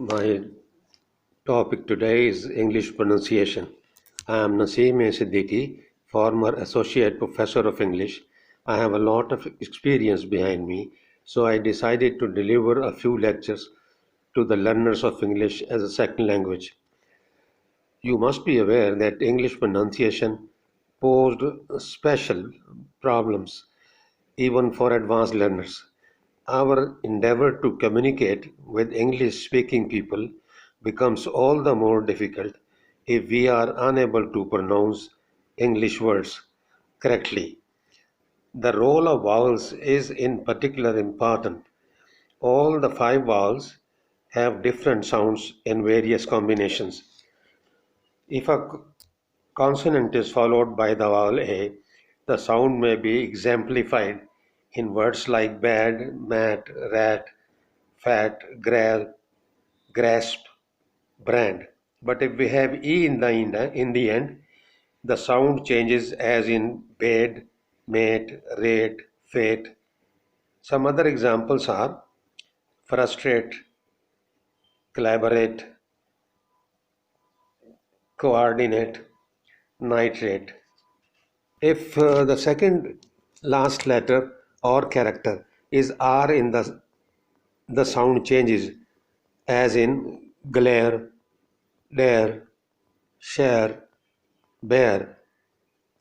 My topic today is English pronunciation. I am Naseem A. Siddiqui, former Associate Professor of English. I have a lot of experience behind me, so I decided to deliver a few lectures to the learners of English as a second language. You must be aware that English pronunciation posed special problems even for advanced learners. Our endeavor to communicate with English speaking people becomes all the more difficult if we are unable to pronounce English words correctly. The role of vowels is in particular important. All the five vowels have different sounds in various combinations. If a consonant is followed by the vowel A, the sound may be exemplified in words like bad, mat, rat, fat, grasp, brand. But if we have E in the end, the sound changes as in bed, mate, rate, fate. Some other examples are frustrate, collaborate, coordinate, nitrate. If the second last letter or character is R in the sound changes as in glare, dare, share, bear,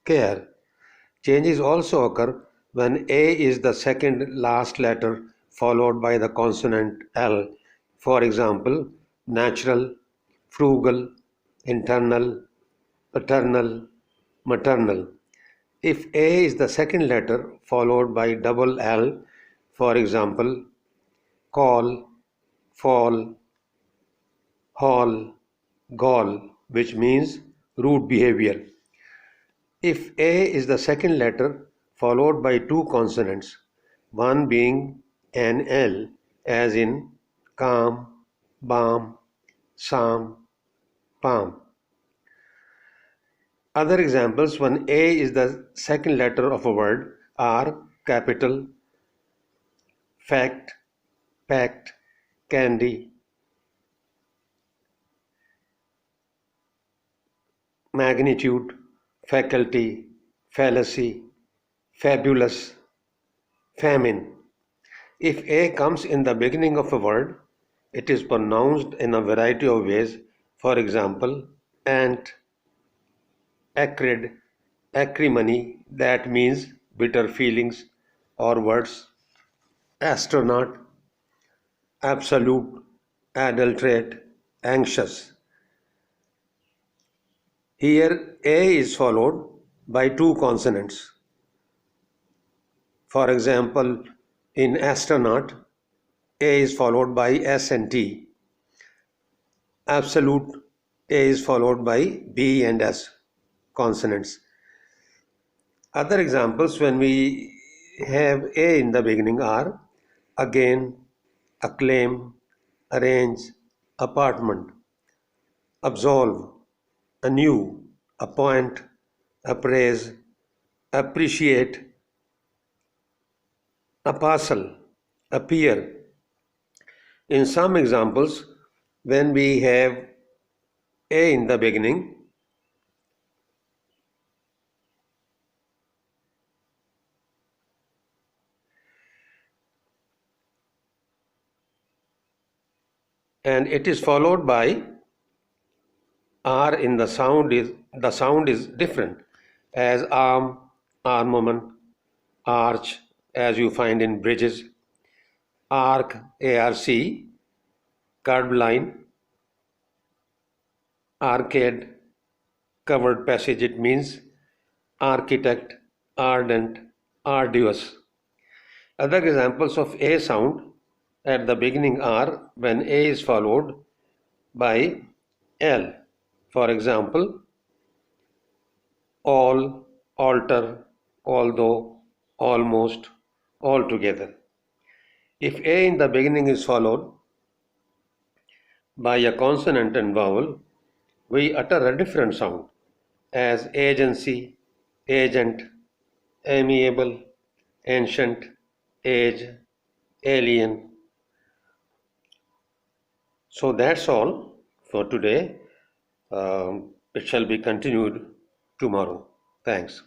care. Changes also occur when A is the second last letter followed by the consonant L. For example, natural, frugal, internal, paternal, maternal. If A is the second letter followed by double L, for example, call, fall, hall, gall, which means rude behavior. If A is the second letter followed by two consonants, one being an L, as in calm, balm, psalm, palm. Other examples when A is the second letter of a word are capital, fact, pact, candy, magnitude, faculty, fallacy, fabulous, famine. If A comes in the beginning of a word, it is pronounced in a variety of ways. For example, ant, acrid, acrimony, that means bitter feelings or words, astronaut, absolute, adulterate, anxious. Here A is followed by two consonants. For example, in astronaut, A is followed by S and T. Absolute, A is followed by B and S consonants. Other examples when we have A in the beginning are again, acclaim, arrange, apartment, absolve, anew, appoint, appraise, appreciate, apostle, appear. In some examples, when we have A in the beginning, and it is followed by R in the sound is different as arm, armament, arch as you find in bridges, arc, arc, curved line, arcade, covered passage. It means architect, ardent, arduous. Other examples of A sound at the beginning are when A is followed by L. For example, all, alter, although, almost, altogether. If A in the beginning is followed by a consonant and vowel, we utter a different sound as agency, agent, amiable, ancient, age, alien. So that's all for today. It shall be continued tomorrow. Thanks.